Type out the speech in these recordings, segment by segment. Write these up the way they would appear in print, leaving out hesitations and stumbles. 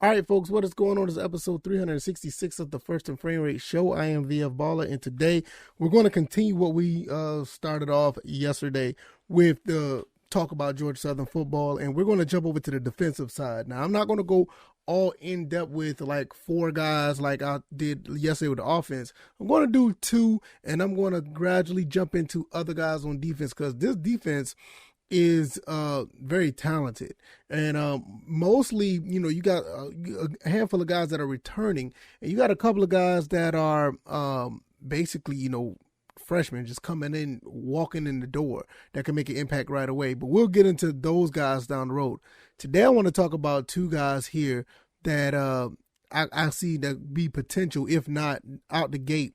All right, folks, what is going on? This is episode 366 of the First and Frame Rate Show. I am VF Baller, and today we're going to continue what we started off yesterday with the talk about Georgia Southern football, and we're going to jump over to the defensive side. Now, I'm not going to go all in depth with like four guys like I did yesterday with the offense. I'm going to do two, and I'm going to gradually jump into other guys on defense because this defense is very talented, and mostly, you got a handful of guys that are returning, and you got a couple of guys that are basically, freshmen just coming in, walking in the door that can make an impact right away. But we'll get into those guys down the road. Today, I want to talk about two guys here that I see that be potential, if not out the gate,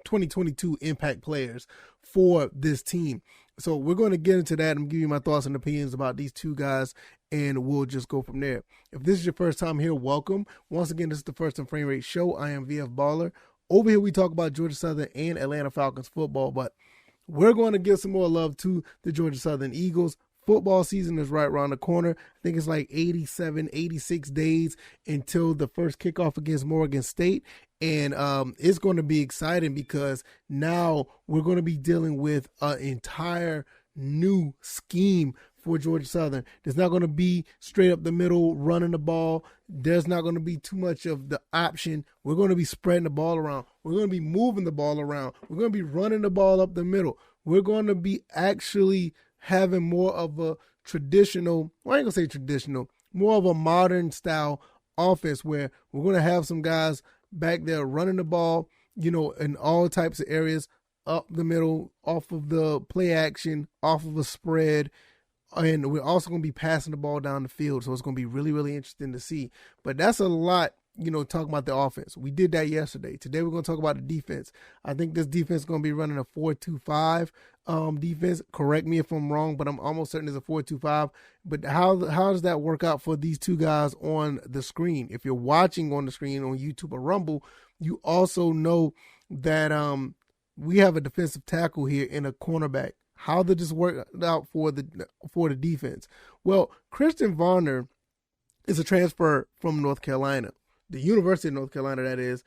2022 impact players for this team. So we're going to get into that and give you my thoughts and opinions about these two guys, and we'll just go from there. If this is your first time here, welcome. Once again, this is the First and Frame Rate Show. I am VF Baller. Over here, we talk about Georgia Southern and Atlanta Falcons football, but we're going to give some more love to the Georgia Southern Eagles. Football season is right around the corner. I think it's like 87, 86 days until the first kickoff against Morgan State. And it's going to be exciting because now we're going to be dealing with an entire new scheme for Georgia Southern. There's not going to be straight up the middle running the ball. There's not going to be too much of the option. We're going to be spreading the ball around. We're going to be moving the ball around. We're going to be running the ball up the middle. We're going to be actually having more of a traditional, well, I ain't going to say traditional, more of a modern style offense where we're going to have some guys back there running the ball, in all types of areas, up the middle, off of the play action, off of a spread. And we're also going to be passing the ball down the field. So it's going to be really, really interesting to see. But that's a lot, talking about the offense. We did that yesterday. Today we're going to talk about the defense. I think this defense is going to be running a 4-2-5 defense. Correct me if I'm wrong, but I'm almost certain it's a 4-2-5. But how does that work out for these two guys on the screen? If you're watching on the screen on YouTube or Rumble, you also know that we have a defensive tackle here and a cornerback. How did this work out for the defense? Well, Kristian Varner is a transfer from North Carolina, the University of North Carolina, that is.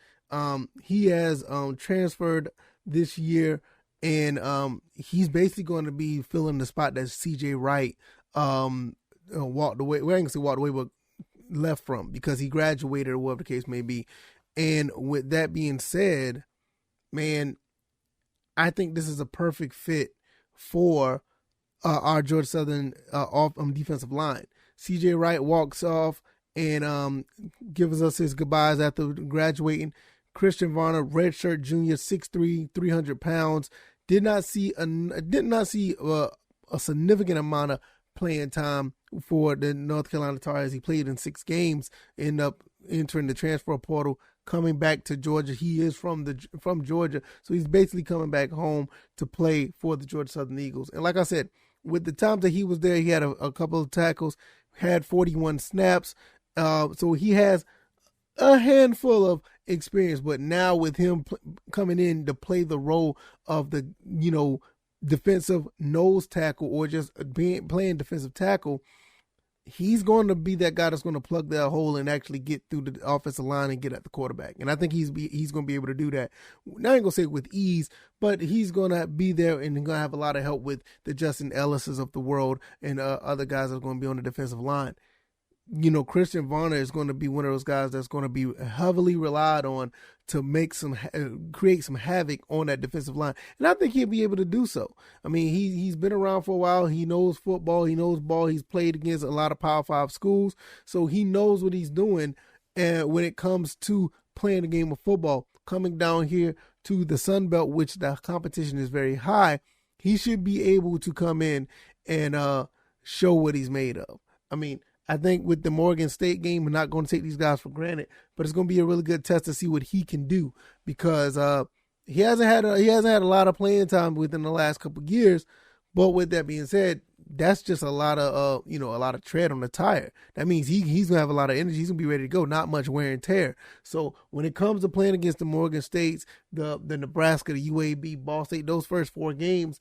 He has transferred this year, and he's basically going to be filling the spot that C.J. Wright walked away. Well, I ain't gonna say walked away, but left from, because he graduated or whatever the case may be. And with that being said, man, I think this is a perfect fit for our Georgia Southern defensive line. C.J. Wright walks off and gives us his goodbyes after graduating. Kristian Varner, redshirt junior, 6'3", 300 pounds, did not see a significant amount of playing time for the North Carolina Tar Heels. He played in 6 games, ended up entering the transfer portal, coming back to Georgia. He is from Georgia, so he's basically coming back home to play for the Georgia Southern Eagles. And like I said, with the time that he was there, he had a couple of tackles, had 41 snaps, so he has a handful of experience. But now with him coming in to play the role of the defensive nose tackle, or just playing defensive tackle, he's going to be that guy that's going to plug that hole and actually get through the offensive line and get at the quarterback. And I think he's going to be able to do that. Now, I ain't going to say with ease, but he's going to be there and going to have a lot of help with the Justin Ellises of the world and other guys that are going to be on the defensive line. Kristian Varner is going to be one of those guys that's going to be heavily relied on to create some havoc on that defensive line. And I think he'll be able to do so. I mean, he's been around for a while. He knows football. He knows ball. He's played against a lot of Power 5 schools. So he knows what he's doing. And when it comes to playing a game of football, coming down here to the Sun Belt, which the competition is very high, he should be able to come in and show what he's made of. I mean, I think with the Morgan State game, we're not going to take these guys for granted, but it's going to be a really good test to see what he can do, because he hasn't had a lot of playing time within the last couple of years. But with that being said, that's just a lot of tread on the tire. That means he's gonna have a lot of energy. He's gonna be ready to go. Not much wear and tear. So when it comes to playing against the Morgan States, the Nebraska, the UAB, Ball State, those first 4 games,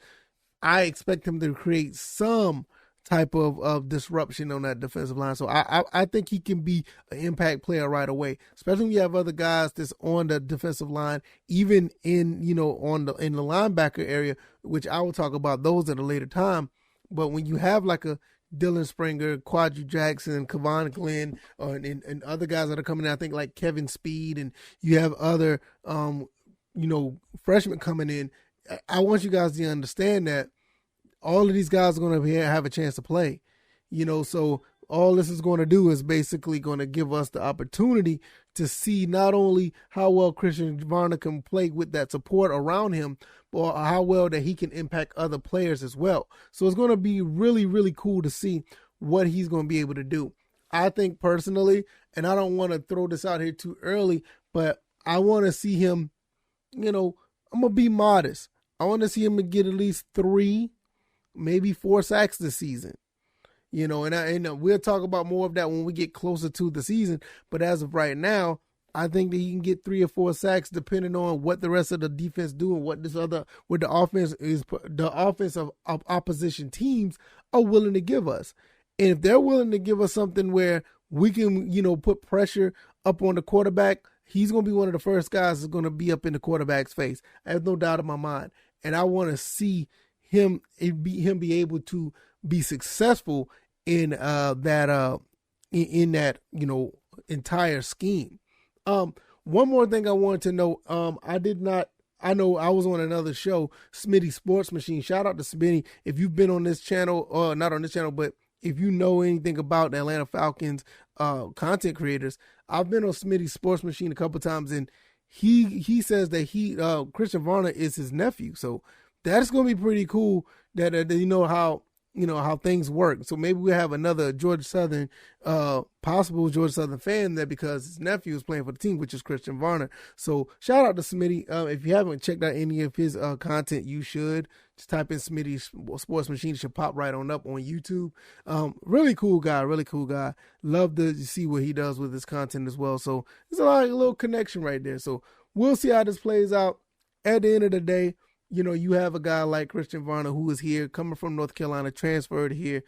I expect him to create some type of disruption on that defensive line. So I think he can be an impact player right away, especially when you have other guys that's on the defensive line, even in, in the linebacker area, which I will talk about those at a later time. But when you have like a Dylan Springer, Quadri Jackson, Kevon Glenn, and other guys that are coming in, I think like Kevin Speed, and you have other, freshmen coming in, I want you guys to understand that all of these guys are going to have a chance to play, so all this is going to do is basically going to give us the opportunity to see not only how well Kristian Varner can play with that support around him, but how well that he can impact other players as well. So it's going to be really, really cool to see what he's going to be able to do. I think personally, and I don't want to throw this out here too early, but I want to see him, I'm going to be modest. I want to see him get at least 3, maybe 4 sacks this season. And we'll talk about more of that when we get closer to the season. But as of right now, I think that he can get 3 or 4 sacks depending on what the rest of the defense do and what the offense of opposition teams are willing to give us. And if they're willing to give us something where we can, put pressure up on the quarterback, he's going to be one of the first guys that's going to be up in the quarterback's face. I have no doubt in my mind. And I want to see him be able to be successful in that entire scheme. One more thing I wanted to know. I know I was on another show, Smitty Sports Machine. Shout out to Smitty. If you've been on this channel, or not on this channel, but if you know anything about the Atlanta Falcons content creators, I've been on Smitty Sports Machine a couple times, and he says that Kristian Varner is his nephew. So that's going to be pretty cool that how things work. So maybe we have another possible Georgia Southern fan there because his nephew is playing for the team, which is Kristian Varner. So shout out to Smitty. If you haven't checked out any of his content, you should. Just type in Smitty Sports Machine. It should pop right on up on YouTube. Really cool guy. Love to see what he does with his content as well. So there's a little connection right there. So we'll see how this plays out. At the end of the day, you have a guy like Kristian Varner who is here, coming from North Carolina, transferred here,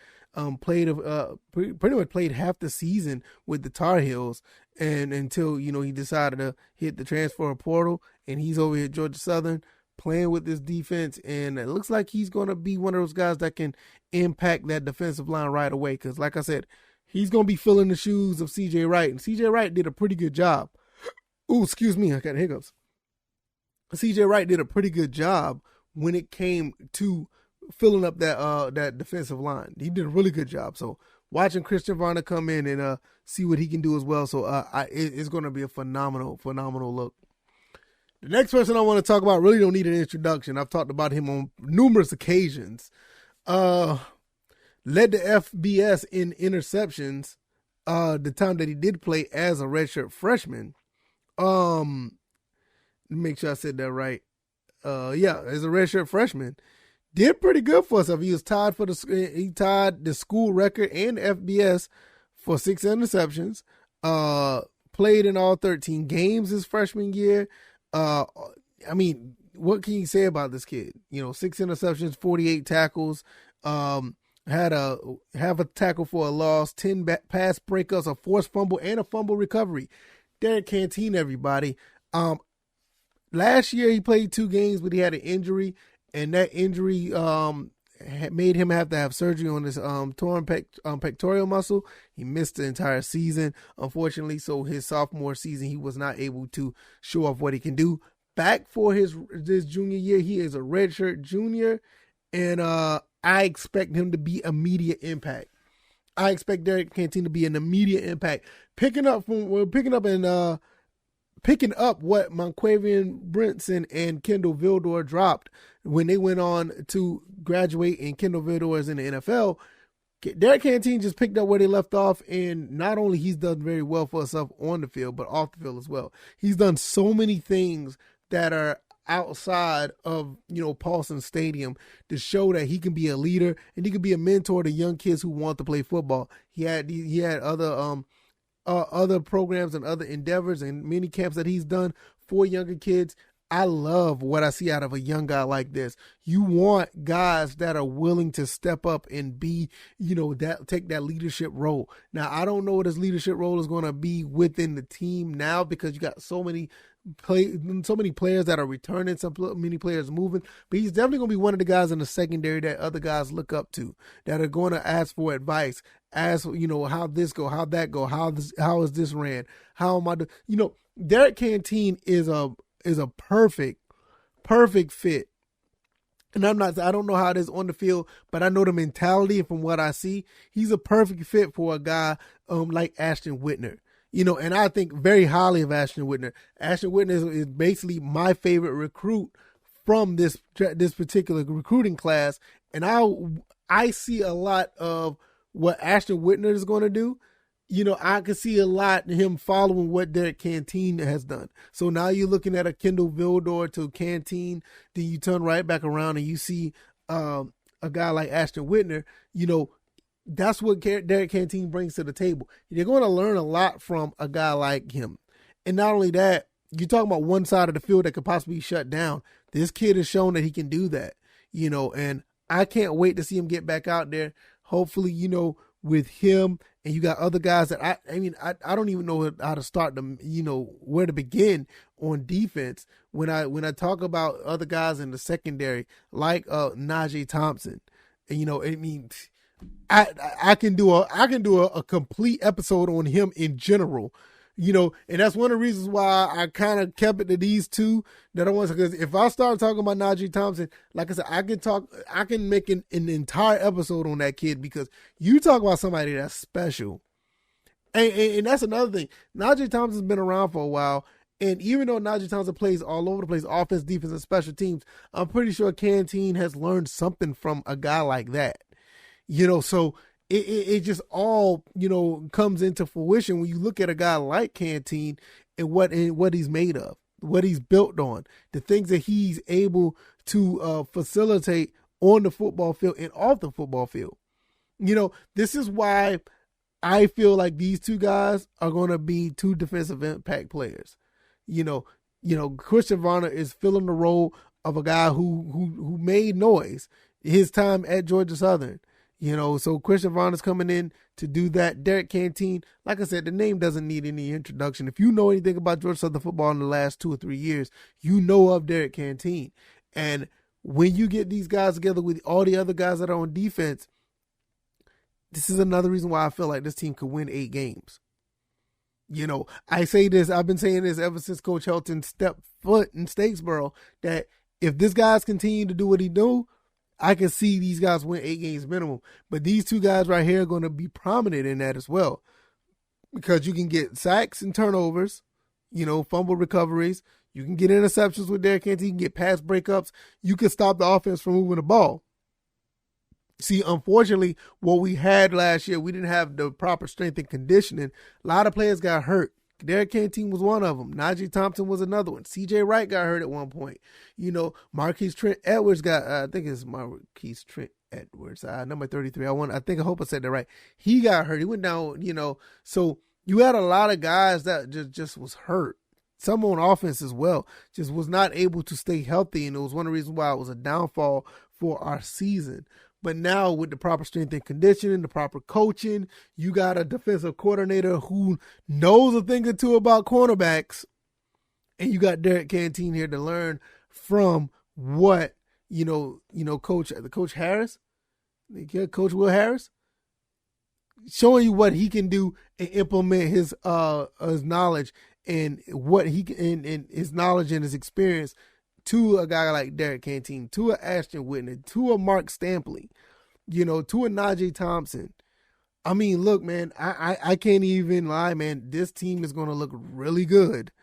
pretty much played half the season with the Tar Heels, and until he decided to hit the transfer portal, and he's over here at Georgia Southern playing with this defense, and it looks like he's going to be one of those guys that can impact that defensive line right away. Because, like I said, he's going to be filling the shoes of C.J. Wright, and C.J. Wright did a pretty good job. Ooh, excuse me, I got hiccups. C.J. Wright did a pretty good job when it came to filling up that defensive line. He did a really good job. So watching Kristian Varner come in and see what he can do as well. So it's going to be a phenomenal look. The next person I want to talk about really don't need an introduction. I've talked about him on numerous occasions. Led the FBS in interceptions the time that he did play as a redshirt freshman. Make sure I said that right. As a redshirt freshman, did pretty good for himself. He tied the school record and FBS for 6 interceptions. Played in all 13 games his freshman year. What can you say about this kid? 6 interceptions, 48 tackles. Had have a tackle for a loss, 10 pass breakups, a forced fumble, and a fumble recovery. Derrick Canteen, everybody. Last year he played 2 games, but he had an injury, and that injury made him have to have surgery on his torn pectoral muscle. He missed the entire season, unfortunately. So his sophomore season, he was not able to show off what he can do. Back for his junior year, he is a redshirt junior, and I expect him to be immediate impact. I expect Derrick Canteen to be an immediate impact, picking up what Monquavian Brinson and Kendall Vildor dropped when they went on to graduate, and Kendall Vildor is in the NFL. Derrick Canteen just picked up where they left off, and not only he's done very well for himself on the field, but off the field as well. He's done so many things that are outside of Paulson Stadium to show that he can be a leader and he can be a mentor to young kids who want to play football. He had other programs and other endeavors and mini camps that he's done for younger kids. I love what I see out of a young guy like this. You want guys that are willing to step up and be, that take that leadership role. Now, I don't know what his leadership role is going to be within the team now because you got so many players that are returning, many players moving, but he's definitely going to be one of the guys in the secondary that other guys look up to, that are going to ask for advice, ask, how this go, how that go, how is this ran, how am I doing? Derrick Canteen is a perfect fit. And I don't know how it is on the field, but I know the mentality, and from what I see, he's a perfect fit for a guy like Ashton Whitner. And I think very highly of Ashton Whitner. Ashton Whitner is basically my favorite recruit from this particular recruiting class. And I see a lot of what Ashton Whitner is going to do. I can see a lot in him following what Derrick Canteen has done. So now you're looking at a Kendall Vildor to Canteen, then you turn right back around and you see a guy like Ashton Whitner. That's what Derrick Canteen brings to the table. You're going to learn a lot from a guy like him. And not only that, you're talking about one side of the field that could possibly be shut down. This kid has shown that he can do that, and I can't wait to see him get back out there. Hopefully, with him, and you got other guys that I don't even know how to start them, where to begin on defense. When I talk about other guys in the secondary, like Najee Thompson, and I can do a complete episode on him in general, and that's one of the reasons why I kind of kept it to these two that I want, because if I start talking about Najee Thompson, like I said, I can make an entire episode on that kid, because you talk about somebody that's special. And that's another thing. Najee Thompson's been around for a while. And even though Najee Thompson plays all over the place, offense, defense, and special teams, I'm pretty sure Canteen has learned something from a guy like that. So it just all, comes into fruition when you look at a guy like Canteen and what he's made of, what he's built on, the things that he's able to facilitate on the football field and off the football field. This is why I feel like these two guys are going to be two defensive impact players. Kristian Varner is filling the role of a guy who made noise his time at Georgia Southern. So Kristian Varner's coming in to do that. Derrick Canteen, like I said, the name doesn't need any introduction. If you know anything about Georgia Southern football in the last 2 or 3 years, you know of Derrick Canteen. And when you get these guys together with all the other guys that are on defense, this is another reason why I feel like this team could win 8 games. I say this, I've been saying this ever since Coach Helton stepped foot in Statesboro, that if this guys continue to do what he do, I can see these guys win 8 games minimum. But these two guys right here are going to be prominent in that as well, because you can get sacks and turnovers, fumble recoveries. You can get interceptions with Derrick Canteen. You can get pass breakups. You can stop the offense from moving the ball. See, unfortunately, what we had last year, we didn't have the proper strength and conditioning. A lot of players got hurt. Derrick Canteen was one of them. Najee Thompson was another one. C.J. Wright got hurt at one point. Marquise Trent Edwards got, I think it's Marquise Trent Edwards, number 33. I hope I said that right. He got hurt. He went down, So you had a lot of guys that just was hurt. Some on offense as well, just was not able to stay healthy. And it was one of the reasons why it was a downfall for our season. But now with the proper strength and conditioning, the proper coaching, you got a defensive coordinator who knows a thing or two about cornerbacks, and you got Derrick Canteen here to learn from what, Coach Harris, Coach Will Harris, showing you what he can do and implement his knowledge and what he can, and his knowledge and his experience to a guy like Derrick Canteen, to a Ashton Whitner, to a Mark Stampley, to a Najee Thompson. I mean, look, man, I can't even lie, man. This team is going to look really good.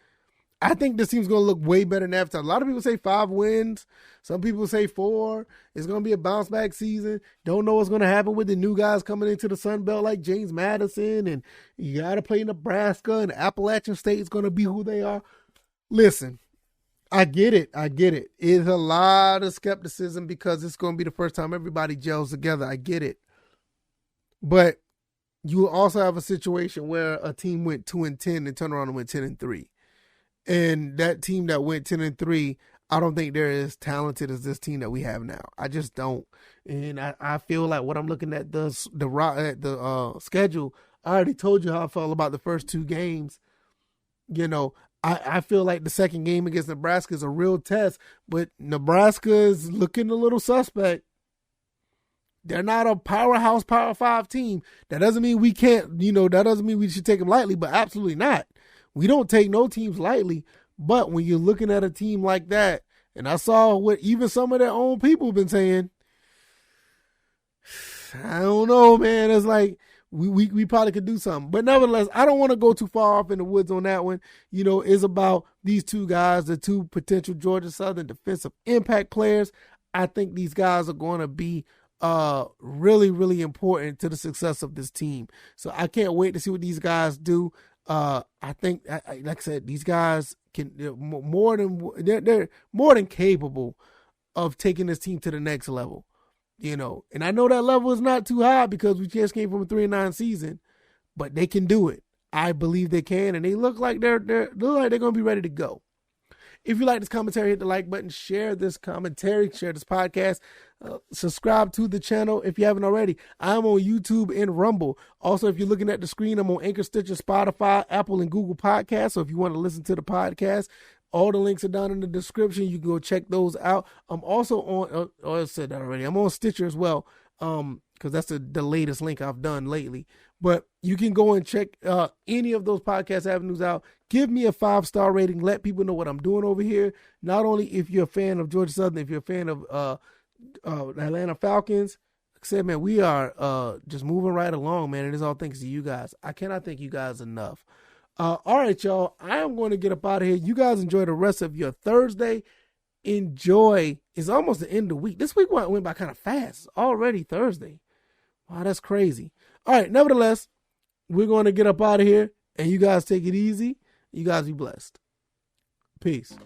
I think this team's going to look way better than that. A lot of people say 5 wins. Some people say 4. It's going to be a bounce back season. Don't know what's going to happen with the new guys coming into the Sun Belt like James Madison, and you got to play Nebraska, and Appalachian State is going to be who they are. Listen, I get it. It's a lot of skepticism because it's going to be the first time everybody gels together. I get it. But you also have a situation where a team went 2-10 and turned around and went 10-3. And that team that went 10-3, I don't think they're as talented as this team that we have now. I just don't. And I feel like what I'm looking at the schedule, I already told you how I felt about the first two games. You know, I feel like the second game against Nebraska is a real test, but Nebraska is looking a little suspect. They're not a powerhouse Power 5 team. That doesn't mean we can't, that doesn't mean we should take them lightly, but absolutely not. We don't take no teams lightly, but when you're looking at a team like that, and I saw what even some of their own people have been saying, I don't know, man. It's like we probably could do something. But nevertheless, I don't want to go too far off in the woods on that one. It's about these two guys, the two potential Georgia Southern defensive impact players. I think these guys are going to be really, really important to the success of this team. So I can't wait to see what these guys do. I think, like I said, these guys they're more than capable of taking this team to the next level, and I know that level is not too high because we just came from a 3-9 season, but they can do it. I believe they can, and they look like they're going to be ready to go. If you like this commentary, hit the like button, share this commentary, share this podcast, subscribe to the channel if you haven't already. I'm on YouTube and Rumble. Also, if you're looking at the screen, I'm on Anchor, Stitcher, Spotify, Apple, and Google Podcasts. So if you want to listen to the podcast, all the links are down in the description. You can go check those out. I'm also on, I said that already. I'm on Stitcher as well, because that's the latest link I've done lately. But you can go and check any of those podcast avenues out. Give me a 5-star rating. Let people know what I'm doing over here. Not only if you're a fan of Georgia Southern, if you're a fan of the Atlanta Falcons. Like I said, man, we are just moving right along, man. It is all thanks to you guys. I cannot thank you guys enough. All right, y'all. I am going to get up out of here. You guys enjoy the rest of your Thursday. Enjoy. It's almost the end of the week. This week went by kind of fast. It's already Thursday. Wow, that's crazy. All right, nevertheless, we're going to get up out of here, and you guys take it easy. You guys be blessed. Peace.